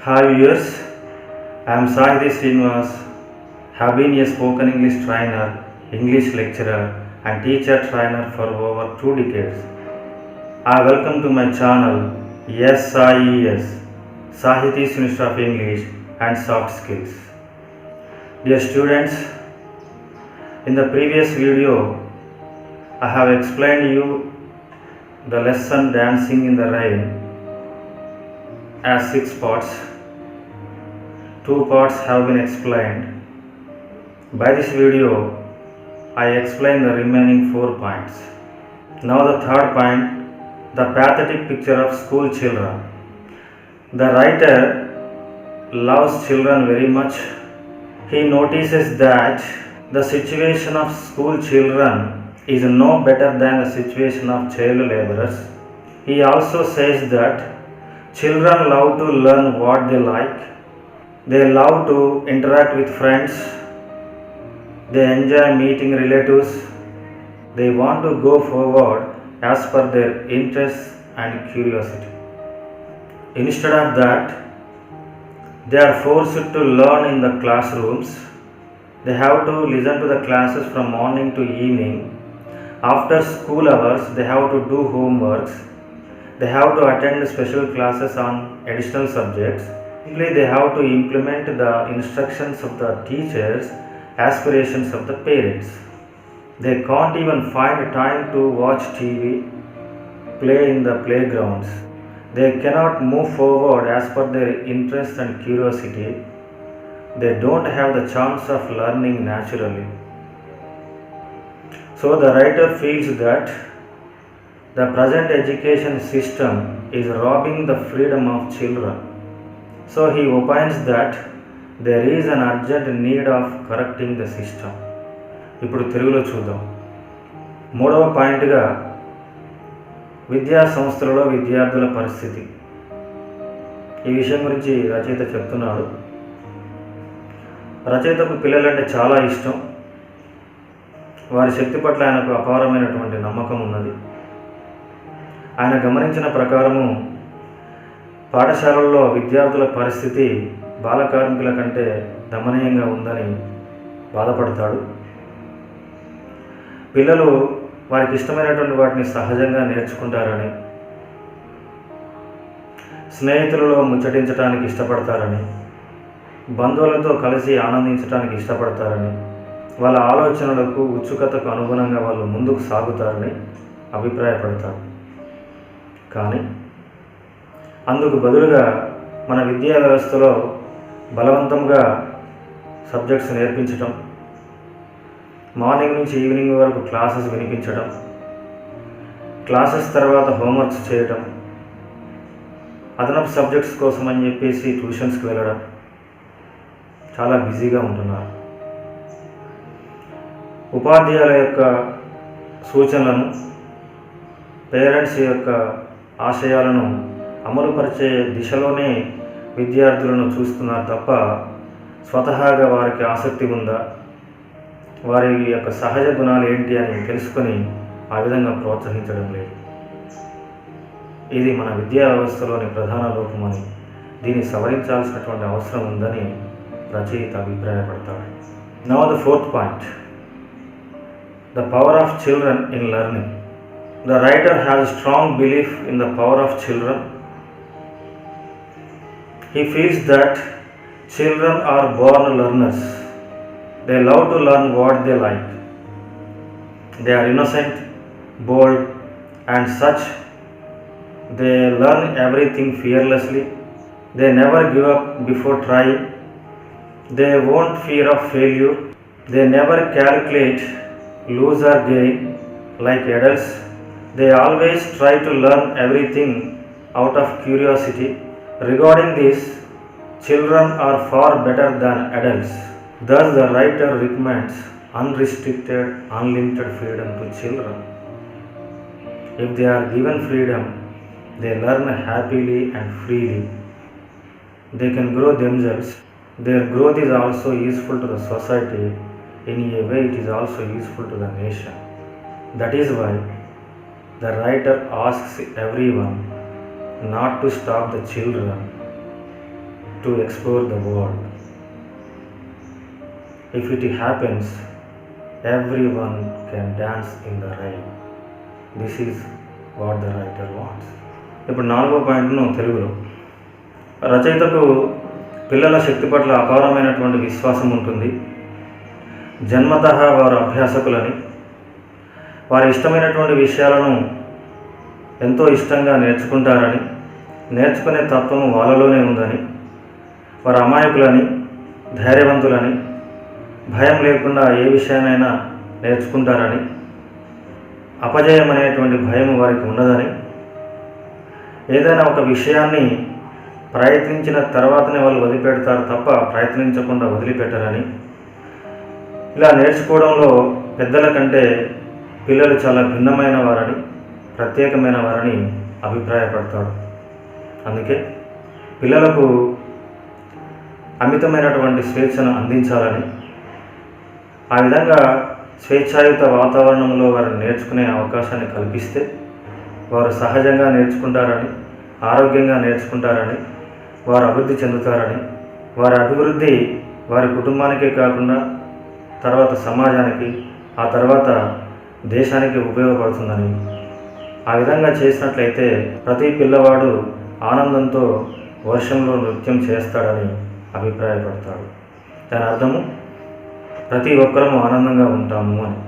Hi viewers, I am Sahidi Srinivas, have been a spoken English trainer, English lecturer and teacher trainer for over 2 decades. I welcome to my channel SIES, Sahiti Institute of English and Soft Skills. Dear students, in the previous video I have explained you the lesson Dancing in the Rain as 6 parts. 2 parts have been explained. By this video, I explain the remaining 4 points. Now the third point, the pathetic picture of school children. The writer loves children very much. He notices that the situation of school children is no better than the situation of child laborers. He also says that children love to learn what they like. They love to interact with friends. They enjoy meeting relatives. They want to go forward as per their interests and curiosity. Instead of that, they are forced to learn in the classrooms. They have to listen to the classes from morning to evening. After school hours, they have to do homeworks. They have to attend special classes on additional subjects. Simply, they have to implement the instructions of the teachers, aspirations of the parents. They can't even find time to watch TV, play in the playgrounds. They cannot move forward as per their interest and curiosity. They don't have the chance of learning naturally. So the writer feels that the present education system is robbing the freedom of children. So he opines that there is an urgent need of correcting the system. ఇప్పుడు తెలుగులో చూద్దాం. మూడవ పాయింట్గా విద్యా సంస్థలలో విద్యార్థుల పరిస్థితి. ఈ విషయం గురించి రచయిత చెప్తున్నాడు. రచయితకు పిల్లలంటే చాలా ఇష్టం. వారి శక్తి పట్ల ఆయనకు అపారమైనటువంటి నమ్మకం ఉన్నది. ఆయన గమనించిన ప్రకారము పాఠశాలల్లో విద్యార్థుల పరిస్థితి బాల కార్మికుల కంటే దమనీయంగా ఉందని బాధపడతాడు. పిల్లలు వారికి ఇష్టమైనటువంటి వాటిని సహజంగా నేర్చుకుంటారని, స్నేహితులలో ముచ్చటించడానికి ఇష్టపడతారని, బంధువులతో కలిసి ఆనందించడానికి ఇష్టపడతారని, వాళ్ళ ఆలోచనలకు ఉత్సుకతకు అనుగుణంగా వాళ్ళు ముందుకు సాగుతారని అభిప్రాయపడతారు. కానీ అందుకు బదులుగా మన విద్యా వ్యవస్థలో బలవంతంగా సబ్జెక్ట్స్ నేర్పించడం, మార్నింగ్ నుంచి ఈవినింగ్ వరకు క్లాసెస్ వినిపించడం, క్లాసెస్ తర్వాత హోంవర్క్స్ చేయడం, అదనపు సబ్జెక్ట్స్ కోసం అని చెప్పేసి ట్యూషన్స్కి వెళ్ళడం, చాలా బిజీగా ఉంటున్నారు. ఉపాధ్యాయుల యొక్క సూచనలను, పేరెంట్స్ యొక్క ఆశయాలను అమలుపరిచే దిశలోనే విద్యార్థులను చూస్తున్నారు తప్ప స్వతహాగా వారికి ఆసక్తి ఉందా, వారి యొక్క సహజ గుణాలు ఏంటి అని తెలుసుకొని ఆ విధంగా ప్రోత్సహించడం లేదు. ఇది మన విద్యా వ్యవస్థలోని ప్రధాన లోపమని, దీన్ని సవరించాల్సినటువంటి అవసరం ఉందని రచయిత అభిప్రాయపడతాడు. Now the fourth point, the power of children in learning. The writer has a strong belief in the power of children. He feels that children are born learners. They love to learn what they like. They are innocent, bold, and such. They learn everything fearlessly. They never give up before trying. They won't fear of failure. They never calculate lose or gain like adults. They always try to learn everything out of curiosity. Regarding this, children are far better than adults. Thus, the writer recommends unrestricted, unlimited freedom to children. If they are given freedom, they learn happily and freely. They can grow themselves. Their growth is also useful to the society. In a way, it is also useful to the nation. That is why the writer asks everyone not to stop the children to explore the world. If it happens, everyone can dance in the rain. This is what the writer wants. ఇప్పుడు 4వ పాయింట్ను తెలుగులో. రచయితకు పిల్లల శక్తి పట్ల అపారమైనటువంటి విశ్వాసం ఉంటుంది. జన్మతః వారు అభ్యాసకులని, వారి ఇష్టమైనటువంటి విషయాలను ఎంతో ఇష్టంగా నేర్చుకుంటారని, నేర్చుకునే తత్వం వాళ్ళలోనే ఉందని, వారు అమాయకులని, ధైర్యవంతులని, భయం లేకుండా ఏ విషయానైనా నేర్చుకుంటారని, అపజయం అనేటువంటి భయం వారికి ఉండదని, ఏదైనా ఒక విషయాన్ని ప్రయత్నించిన తర్వాతనే వాళ్ళు వదిలిపెడతారు తప్ప ప్రయత్నించకుండా వదిలిపెట్టరని, ఇలా నేర్చుకోవడంలో పెద్దల కంటే పిల్లలు చాలా భిన్నమైన వారని, ప్రత్యేకమైన వారని అభిప్రాయపడతాడు. అందుకే పిల్లలకు అమితమైనటువంటి స్వేచ్ఛను అందించాలని, ఆ విధంగా స్వేచ్ఛాయుత వాతావరణంలో వారిని నేర్చుకునే అవకాశాన్ని కల్పిస్తే వారు సహజంగా నేర్చుకుంటారని, ఆరోగ్యంగా నేర్చుకుంటారని, వారు అభివృద్ధి చెందుతారని, వారి అభివృద్ధి వారి కుటుంబానికే కాకుండా తర్వాత సమాజానికి, ఆ తర్వాత దేశానికి ఉపయోగపడుతుందని, ఆ విధంగా చేసినట్లయితే ప్రతి పిల్లవాడు ఆనందంతో వర్షంలో నృత్యం చేస్తాడని అభిప్రాయపడతాడు. దాని అర్థము ప్రతి ఒక్కరము ఆనందంగా ఉంటాము అని.